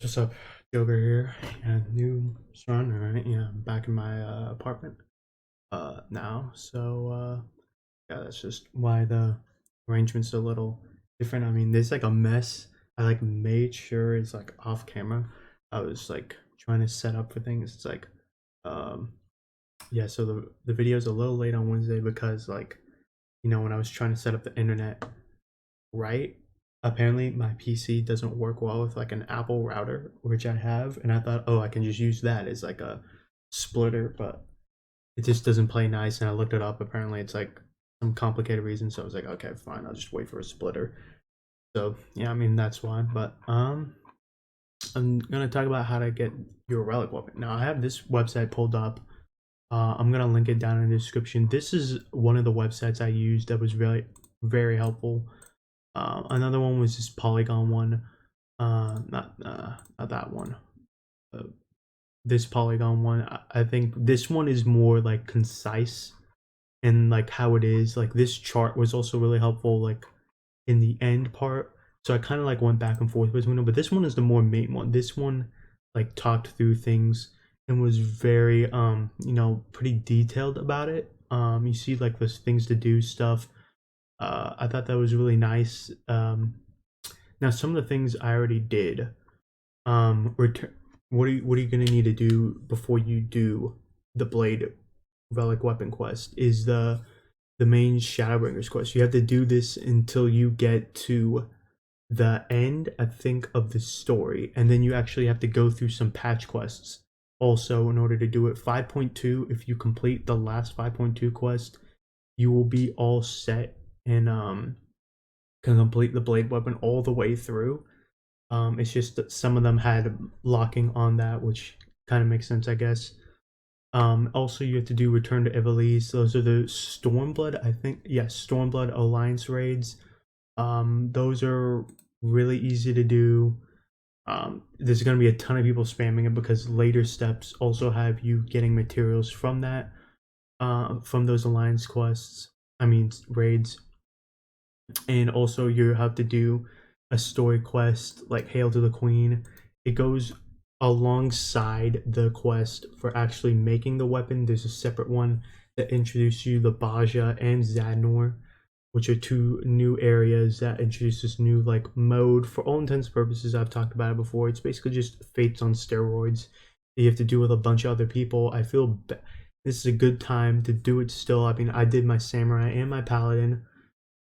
What's up? Yoga here. Yeah, new sun. All right. Yeah, I'm back in my apartment now. Yeah, that's just why the arrangement's a little different. I mean, there's like a mess. I like made sure it's like off camera. I was like trying to set up for things. It's like um yeah, so the video's a little late on Wednesday because like when I was trying to set up the internet right, apparently my PC doesn't work well with like an Apple router, which I have, and I thought, oh, I can just use that as like a splitter, but it just doesn't play nice. And I looked it up. Apparently, it's like some complicated reason. So I was like, okay, fine, I'll just wait for a splitter. So yeah, I mean that's why. But I'm gonna talk about how to get your relic weapon. Now I have this website pulled up. I'm gonna link it down in the description. This is one of the websites I used that was really very helpful. Another one was this Polygon one. Not that one. Uh, this Polygon one. I think this one is more like concise and like how it is. Like this chart was also really helpful. Like in the end part. So I kind of like went back and forth between them. But this one is the more main one. This one like talked through things and was very pretty detailed about it. You see like those things to do stuff. I thought that was really nice. Now some of the things I already did. Return. What are you gonna need to do before you do the blade relic weapon quest? Is the main Shadowbringers quest. You have to do this until you get to the end, I think, of the story, and then you actually have to go through some patch quests also in order to do it. 5.2. If you complete the last 5.2 quest, you will be all set and can complete the blade weapon all the way through. It's just that some of them had locking on that, which kind of makes sense, I guess. Also, you have to do Return to Ivalice. Those are the Stormblood, I think. Yes, Stormblood Alliance raids. Those are really easy to do. There's going to be a ton of people spamming it because later steps also have you getting materials from that, from those Alliance quests. I mean, raids. And also you have to do a story quest like Hail to the Queen. It goes alongside the quest for actually making the weapon. There's a separate one that introduces you the Baja and Zadnor, which are two new areas that introduce this new like mode. For all intents and purposes, I've talked about it before. It's basically just Fates on steroids that you have to do with a bunch of other people. I feel this is a good time to do it still. I mean, I did my samurai and my paladin,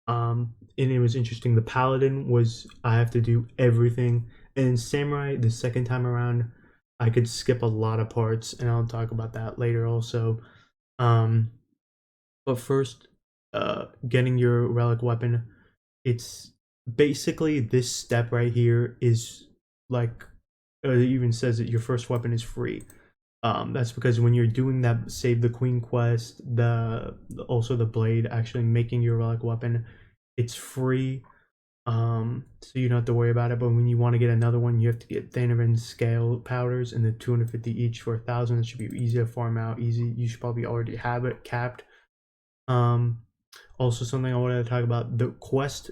and it was interesting. The paladin was I have to do everything, and samurai the second time around I could skip a lot of parts, and I'll talk about that later also. um but first, getting your relic weapon, it's basically this step right here is like, it even says that your first weapon is free. That's because when you're doing that save the queen quest, the also the blade actually making your relic weapon, it's free. So you don't have to worry about it. But when you want to get another one, you have to get Thanarin scale powders, and the 250 each for 1,000. It should be easy to farm out. Easy. You should probably already have it capped. Um, Also something I wanted to talk about: the quest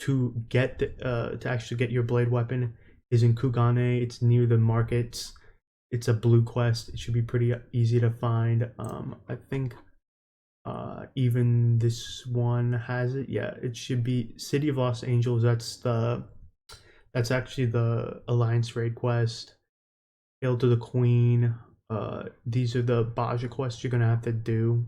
to get to actually get your blade weapon is in Kugane. It's near the markets. It's a blue quest. It should be pretty easy to find. I think even this one has it. Yeah, it should be City of Los Angeles. That's actually the Alliance raid quest. Hail to the Queen. These are the Baja quests you're gonna have to do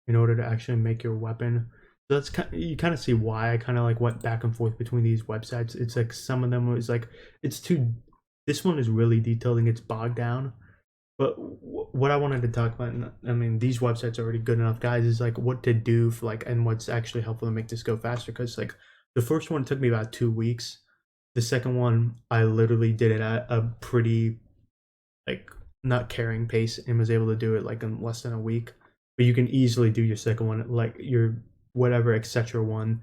in order to actually make your weapon. So that's you kind of see why I kind of like went back and forth between these websites. It's like some of them was like it's too. This one is really detailed and gets bogged down. But what I wanted to talk about, and I mean, these websites are already good enough, guys, is like what to do for like, and what's actually helpful to make this go faster. Because like the first one took me about 2 weeks. The second one, I literally did it at a pretty like not caring pace and was able to do it like in less than a week. But you can easily do your second one, like your whatever etc. one,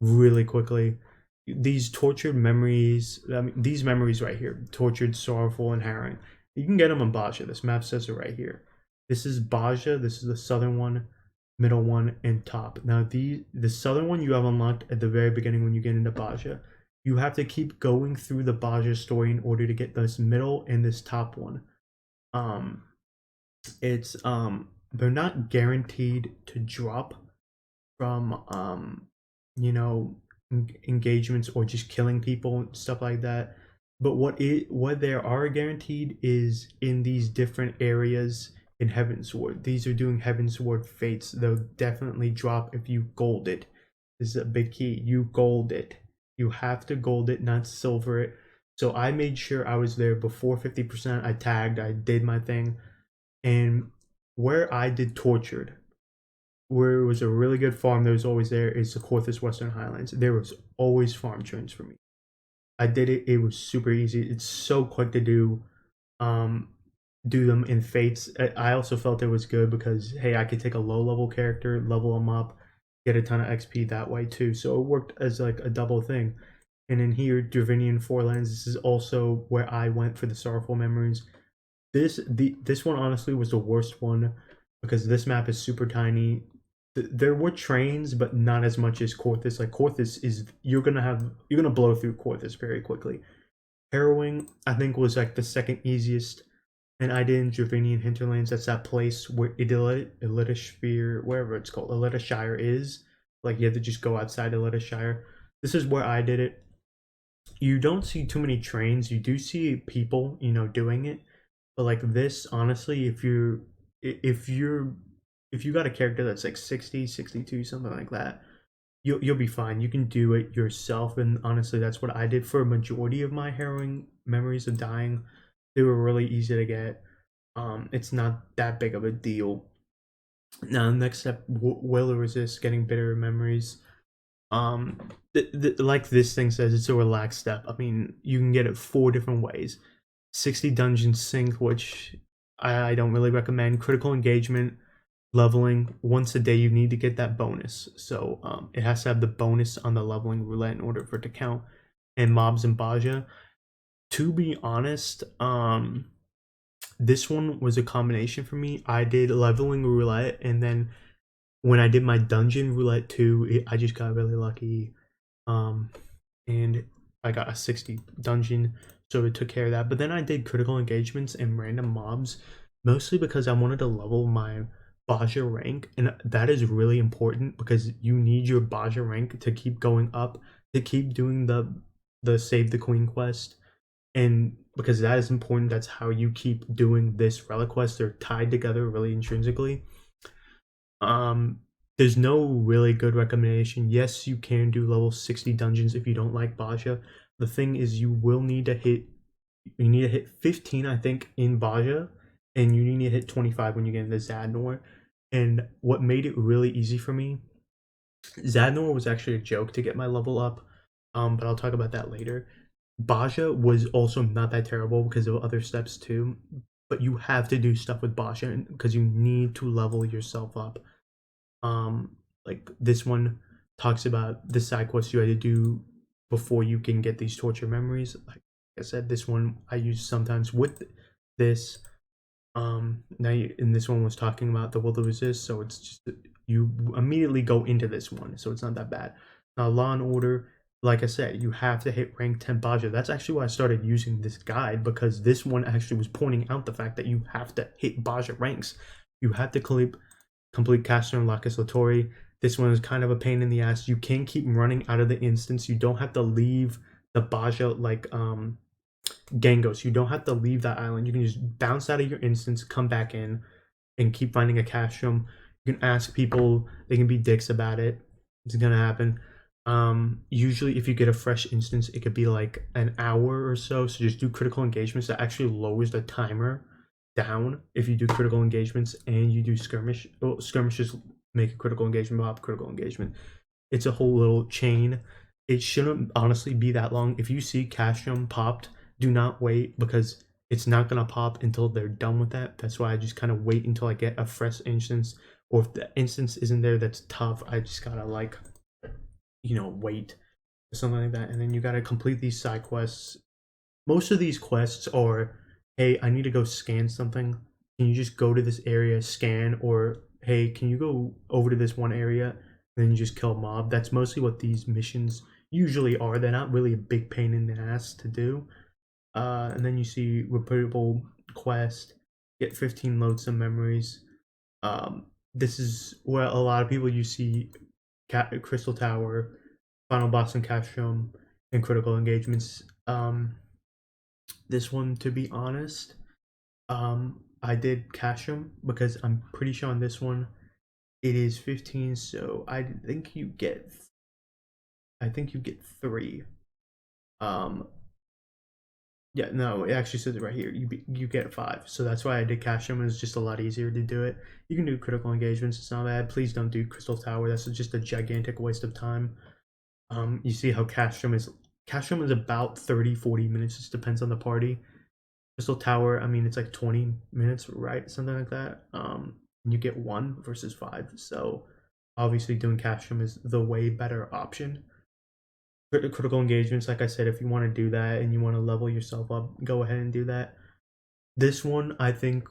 really quickly. These tortured memories, I mean, these memories right here, tortured, sorrowful, and harrowing. You can get them on Baja. This map says it right here. This is Baja. This is the southern one, middle one, and top. Now the southern one you have unlocked at the very beginning when you get into Baja. you have to keep going through the Baja story in order to get this middle and this top one. It's they're not guaranteed to drop from you know engagements or just killing people and stuff like that. But what there are guaranteed is in these different areas in Heavensward. These are doing Heavensward fates. They'll definitely drop if you gold it. This is a big key. You gold it. You have to gold it, not silver it. So I made sure I was there before 50%. I tagged, I did my thing. And where I did tortured, where it was a really good farm that was always there, is the Corthus Western Highlands. There was always farm trains for me. I did it. It was super easy. It's so quick to do. Um, do them in fates. I also felt it was good because hey, I could take a low level character, level them up, get a ton of XP that way too. So it worked as like a double thing. And in here, Dravinian Forelands. This is also where I went for the Sorrowful Memories. This one honestly was the worst one because this map is super tiny. There were trains, but not as much as Corthus. Like Corthus is you're gonna blow through Corthus very quickly. Harrowing I think was like the second easiest, and I did in Dravinian Hinterlands. That's that place where Elitisphere, wherever it's called, Elitishire is. Like you have to just go outside Elitishire. This is where I did it. You don't see too many trains. You do see people, doing it. But like this, honestly, if you're if you got a character that's like 60, 62, something like that, you'll be fine. You can do it yourself, and honestly, that's what I did for a majority of my harrowing memories of dying. They were really easy to get. It's not that big of a deal. Now, next step, will resist getting bitter memories. Like this thing says, it's a relaxed step. I mean, you can get it 4 different ways. 60 dungeon sync, which I don't really recommend. Critical engagement, leveling once a day. You need to get that bonus, so it has to have the bonus on the leveling roulette in order for it to count. And mobs and Baja. To be honest, this one was a combination for me. I did leveling roulette, and then when I did my dungeon roulette too, I just got really lucky, and I got a 60 dungeon, so it took care of that. But then I did critical engagements and random mobs, mostly because I wanted to level my Baja rank, and that is really important because you need your Baja rank to keep going up, to keep doing the Save the Queen quest, and because that is important. That's how you keep doing this relic quest. They're tied together really intrinsically. There's no really good recommendation. Yes, you can do level 60 dungeons if you don't like Baja. The thing is, you need to hit 15, I think, in Baja, and you need to hit 25 when you get into Zadnor. And what made it really easy for me, Zadnor was actually a joke to get my level up, but I'll talk about that later. Baja was also not that terrible because of other steps too, but you have to do stuff with Baja because you need to level yourself up. Like this one talks about the side quests you had to do before you can get these torture memories. Like I said, this one I use sometimes with this. And this one was talking about the will to resist, so it's just you immediately go into this one, so it's not that bad. Now, Law and Order, like I said, you have to hit rank 10 Baja. That's actually why I started using this guide, because this one actually was pointing out the fact that you have to hit Baja ranks. You have to complete Castor and Lacus Latori. This one is kind of a pain in the ass. You can keep running out of the instance. You don't have to leave the Baja like Gangos. You don't have to leave that island. You can just bounce out of your instance, come back in, and keep finding a castrum. You can ask people. They can be dicks about it. It's gonna happen. Usually if you get a fresh instance, it could be like an hour or so. So just do critical engagements. That actually lowers the timer down if you do critical engagements and you do skirmish. Well, skirmishes make a critical engagement pop, critical engagement. It's a whole little chain. It shouldn't honestly be that long. If you see castrum popped, do not wait, because it's not gonna pop until they're done with that. That's why I just kind of wait until I get a fresh instance, or if the instance isn't there that's tough, I just gotta like wait or something like that. And then you gotta complete these side quests. Most of these quests are, hey, I need to go scan something. Can you just go to this area, scan? Or hey, can you go over to this one area and then you just kill a mob? That's mostly what these missions usually are. They're not really a big pain in the ass to do. And then you see repeatable quest, get 15 loadsome memories. This is where a lot of people you see Crystal Tower, Final Boss and Castrum, and critical engagements. This one, to be honest, I did Castrum because I'm pretty sure on this one it is 15. So I think you get 3. Um, Yeah, no, it actually says it right here. You get 5, so that's why I did Castrum. It's just a lot easier to do it. You can do critical engagements. It's not bad. Please don't do Crystal Tower. That's just a gigantic waste of time. You see how Castrum is. Castrum is about 30-40 minutes. Just depends on the party. Crystal Tower, I mean, it's like 20 minutes, right? Something like that. And you get 1 versus 5. So obviously, doing Castrum is the way better option. Critical engagements, like I said, if you want to do that and you want to level yourself up, go ahead and do that. This one, I think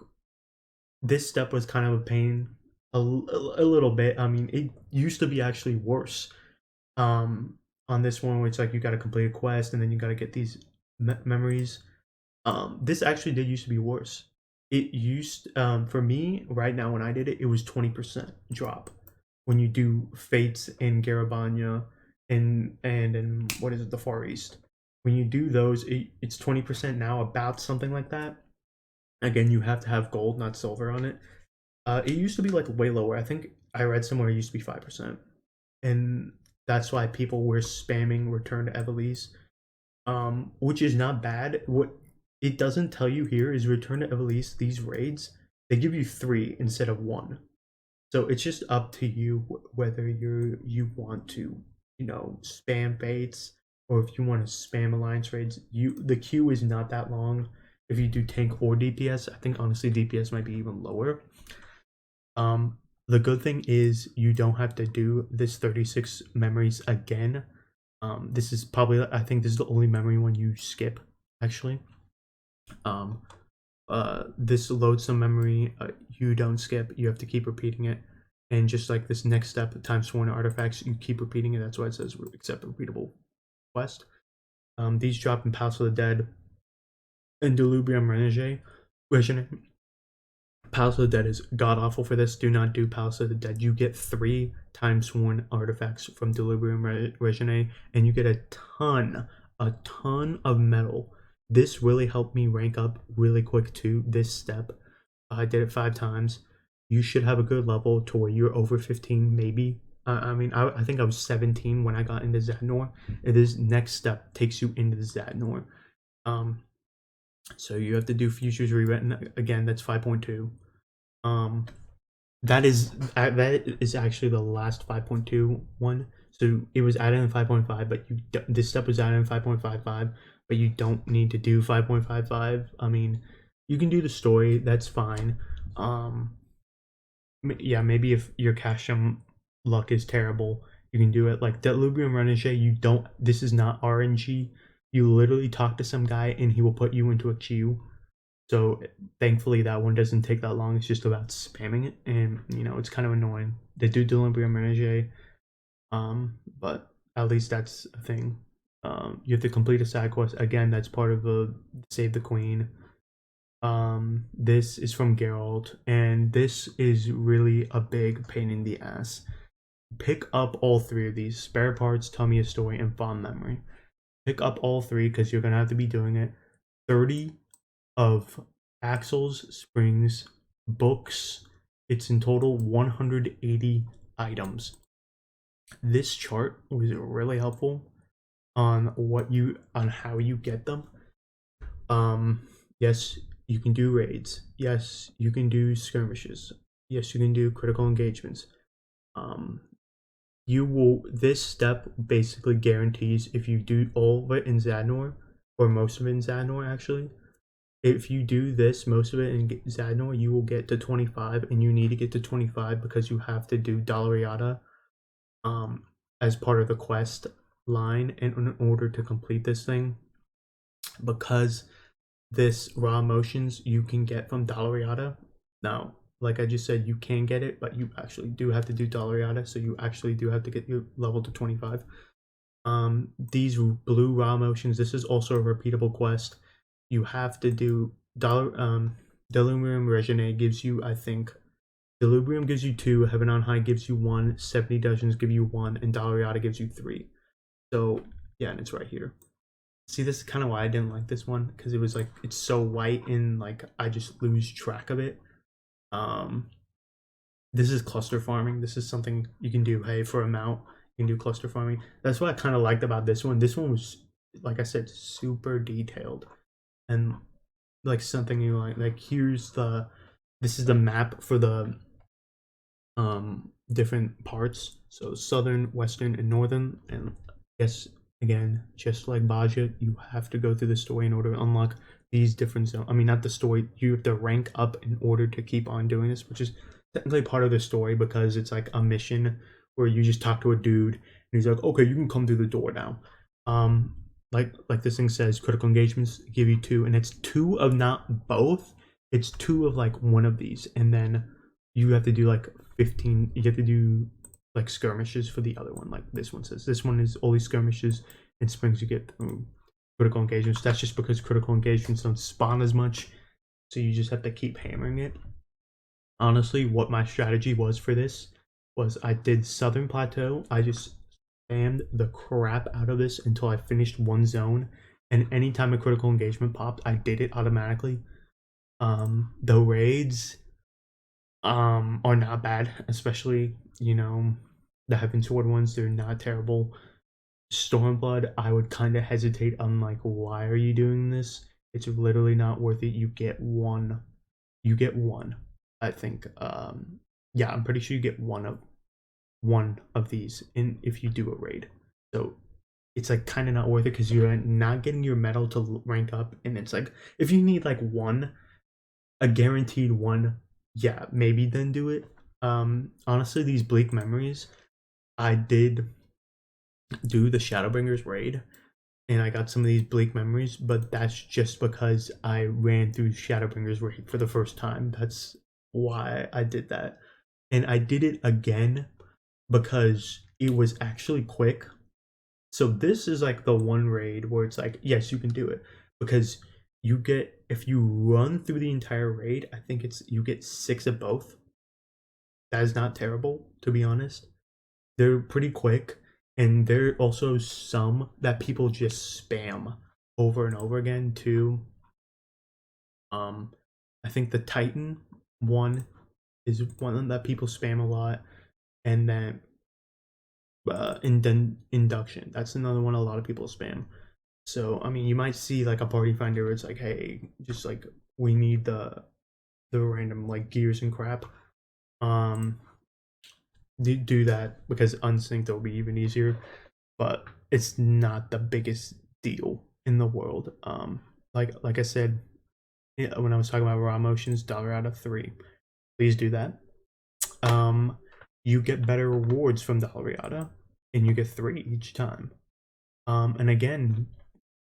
this step was kind of a pain a little bit. I mean, it used to be actually worse. On this one, where it's like you got to complete a quest and then you got to get these memories. This actually did used to be worse. It used for me right now when I did it, it was 20% drop when you do fates in Garabanya and what is it, the Far East. When you do those, it's 20% now, about something like that. Again, you have to have gold, not silver on it. It used to be like way lower. I think I read somewhere it used to be 5%, and that's why people were spamming Return to Evelise, which is not bad. What it doesn't tell you here is Return to Evelise. These raids, they give you 3 instead of 1, so it's just up to you whether you want to, spam baits, or if you want to spam alliance raids. The queue is not that long if you do tank or DPS. I think honestly DPS might be even lower. The good thing is you don't have to do this 36 memories again. This is probably, I think this is the only memory one you skip actually. This loadsome memory, you don't skip. You have to keep repeating it. And just like this next step, time sworn artifacts, you keep repeating it. That's why it says accept repeatable quest. These drop in Palace of the Dead and Delubrium Regine. Palace of the Dead is god awful for this. Do not do Palace of the Dead. You get 3 time sworn artifacts from Delubrium Regine, and you get a ton of metal. This really helped me rank up really quick too. This step, I did it 5 times. You should have a good level to where you're over 15, maybe. I think I was 17 when I got into Zadnor. And this next step takes you into the Zadnor. So you have to do Futures Rewritten again. That's 5.2. That is actually the last 5.2 one. So it was added in 5.5, but this step was added in 5.55. But you don't need to do 5.55. I mean, you can do the story. That's fine. Yeah, maybe if your Castrum luck is terrible, you can do it. Like Delubrium Renege, you don't. This is not RNG. You literally talk to some guy and he will put you into a queue. So thankfully that one doesn't take that long. It's just about spamming it, and it's kind of annoying. They do Delubrium Renege, but at least that's a thing. You have to complete a side quest again. That's part of the Save the Queen. This is from Geralt, and this is really a big pain in the ass. Pick up all 3 of these: spare parts, tell me a story, and fond memory. Pick up all 3 because you're gonna have to be doing it. 30 of axles, springs, books. It's in total 180 items. This chart was really helpful on how you get them. Yes, you can do raids. Yes, you can do skirmishes. Yes, you can do critical engagements. This step basically guarantees if you do all of it in Zadnor, or most of it in Zadnor actually, if you do this most of it in Zadnor, you will get to 25, and you need to get to 25 because you have to do Dalariata as part of the quest line in order to complete this thing, because this raw emotions you can get from Dalariata. Now, like I just said, you can get it, but you actually do have to do Dalariata, so you actually do have to get your level to 25. These blue raw motions, this is also a repeatable quest. You have to do Delirium Regine gives you, I think, Delubrium gives you 2, Heaven on High gives you 1, 70 Dungeons give you 1, and Dalriada gives you 3. So yeah, and it's right here. See, this is kind of why I didn't like this one, because it was like it's so white and like I just lose track of it. Um, this is cluster farming. This is something you can do. Hey, for a mount, you can do cluster farming. That's what I kind of liked about this one. This one was, like I said, super detailed and like something you like. Like here's the, this is the map for the different parts. So southern, western, and northern. And yes, again, just like Baja, you have to go through the story in order to unlock these different zones. I mean, not the story. You have to rank up in order to keep on doing this, which is technically part of the story because it's like a mission where you just talk to a dude and he's like, okay, you can come through the door now. Like this thing says, critical engagements give you 2, and it's 2 of not both. It's 2 of like one of these, and then you have to do like 15. You have to do like skirmishes for the other one. Like this one says, this one is all these skirmishes and springs you get through critical engagements. That's just because critical engagements don't spawn as much, so you just have to keep hammering it. Honestly, what my strategy was for this was I did Southern Plateau. I just spammed the crap out of this until I finished one zone, and anytime a critical engagement popped, I did it automatically. The raids are not bad, especially, you know, the Heaven Sword ones. They're not terrible. Stormblood, I would kind of hesitate. I'm like, why are you doing this? It's literally not worth it. You get one. You get one. I think. Yeah, I'm pretty sure you get one of these in if you do a raid. So it's like kind of not worth it because you're not getting your medal to rank up, and it's like if you need like one, a guaranteed one, yeah, maybe then do it. Honestly, these bleak memories, I did do the Shadowbringers raid, and I got some of these bleak memories, but that's just because I ran through Shadowbringers raid for the first time. That's why I did that. And I did it again because it was actually quick. So this is like the one raid where it's like, yes, you can do it because you get, if you run through the entire raid, I think it's you get 6 of both. That is not terrible, to be honest. They're pretty quick, and there are also some that people just spam over and over again too. I think the Titan one is one that people spam a lot, and then induction. That's another one a lot of people spam. So I mean, you might see like a party finder where it's like, hey, just like we need the random like gears and crap. Um, do that because unsynced will be even easier, but it's not the biggest deal in the world. Like I said, when I was talking about raw motions, dollar out of 3. Please do that. You get better rewards from Dalriada, and you get 3 each time. And again,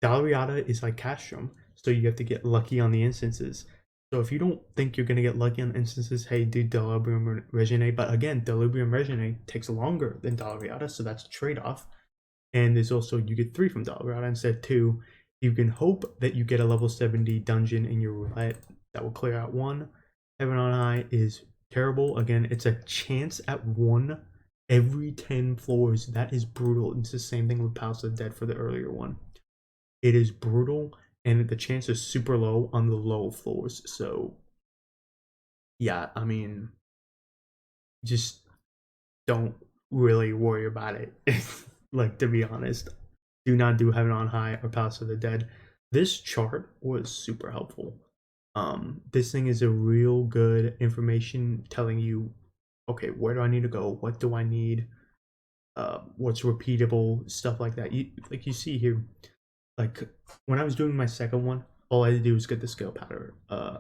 Dalriada is like Castrum, so you have to get lucky on the instances. So if you don't think you're gonna get lucky on instances, hey, do Delubrium Regine. But again, Delubrium Regine takes longer than Dalriada, so that's a trade-off. And there's also you get 3 from Dalriada instead of 2. You can hope that you get a level 70 dungeon in your roulette that will clear out 1. Heaven on High is terrible. Again, it's a chance at 1 every 10 floors. That is brutal. It's the same thing with Palace of the Dead for the earlier one. It is brutal, and the chance is super low on the low floors. So, yeah, I mean, just don't really worry about it. Like, to be honest, do not do Heaven on High or Palace of the Dead. This chart was super helpful. This thing is a real good information telling you, okay, where do I need to go? What do I need? What's repeatable? Stuff like that. You see here, like when I was doing my second one, all I had to do was get the scale powder.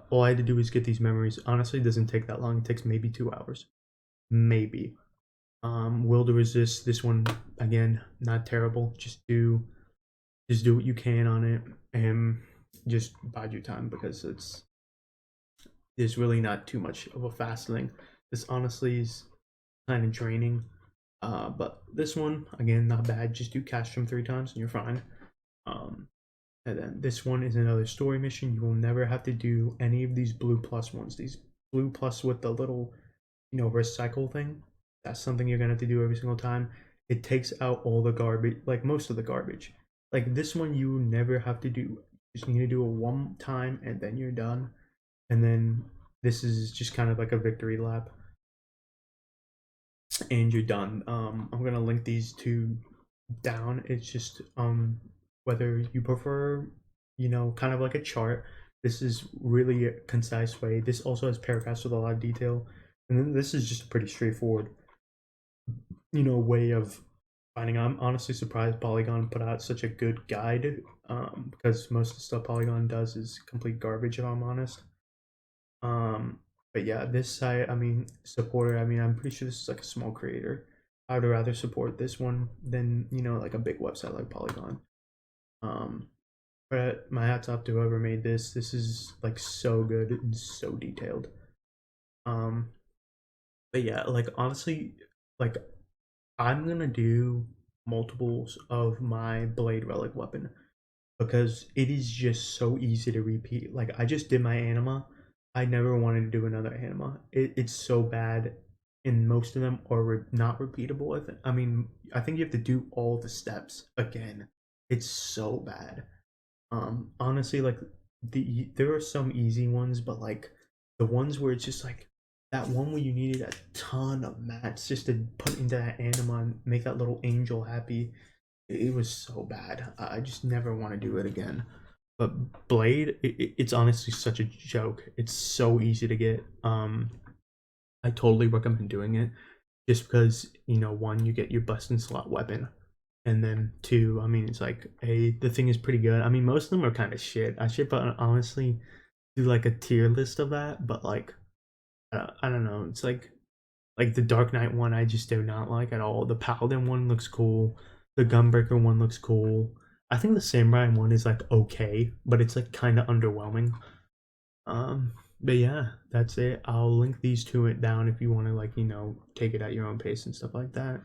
All I had to do was get these memories. Honestly, it doesn't take that long. It takes maybe 2 hours, maybe. Will to resist. This one again, not terrible. Just do what you can on it, and just bide your time because there's really not too much of a fast thing. This honestly is kind of draining. But this one, again, not bad. Just do Castrum 3 times and you're fine. And then this one is another story mission. You will never have to do any of these blue plus ones. These blue plus with the little, recycle thing. That's something you're gonna have to do every single time. It takes out all the garbage, like most of the garbage. Like this one, you never have to do. You just need to do it one time and then you're done. And then this is just kind of like a victory lap, and you're done. I'm gonna link these two down. It's just whether you prefer, kind of like a chart. This is really a concise way. This also has paragraphs with a lot of detail, and then this is just a pretty straightforward, way of finding. I'm honestly surprised Polygon put out such a good guide, because most of the stuff Polygon does is complete garbage, if I'm honest. But yeah, this site, I mean, supporter, I mean, I'm pretty sure this is like a small creator. I would rather support this one than, like a big website like Polygon. Um, but my hats off to whoever made this. This is like so good and so detailed. But yeah, like honestly, like I'm gonna do multiples of my blade relic weapon because it is just so easy to repeat. Like I just did my anima. I never wanted to do another anima. It's so bad, and most of them are not repeatable. I think you have to do all the steps again. It's so bad. Honestly, like there are some easy ones, but like the ones where it's just like that one where you needed a ton of mats just to put into that anima and make that little angel happy. It was so bad. I just never want to do it again. But Blade, it's honestly such a joke. It's so easy to get. I totally recommend doing it, just because one, you get your bust and slot weapon, and then two, I mean, it's like the thing is pretty good. I mean, most of them are kind of shit. I should honestly do like a tier list of that, but like I don't know. It's like the Dark Knight one, I just do not like at all. The Paladin one looks cool. The Gunbreaker one looks cool. I think the Samurai one is like okay, but it's like kind of underwhelming. But yeah, that's it. I'll link these two it down if you want to like take it at your own pace and stuff like that.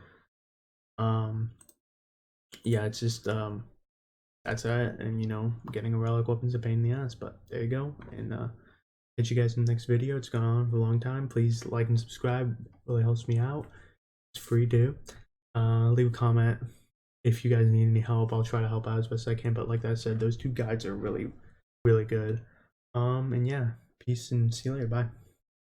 Yeah, it's just that's it. And getting a relic weapon's a pain in the ass, but there you go. And catch you guys in the next video. It's gone on for a long time. Please like and subscribe. It really helps me out. It's free too. Leave a comment if you guys need any help. I'll try to help out as best I can. But like I said, those two guides are really, really good. And yeah, peace and see you later. Bye.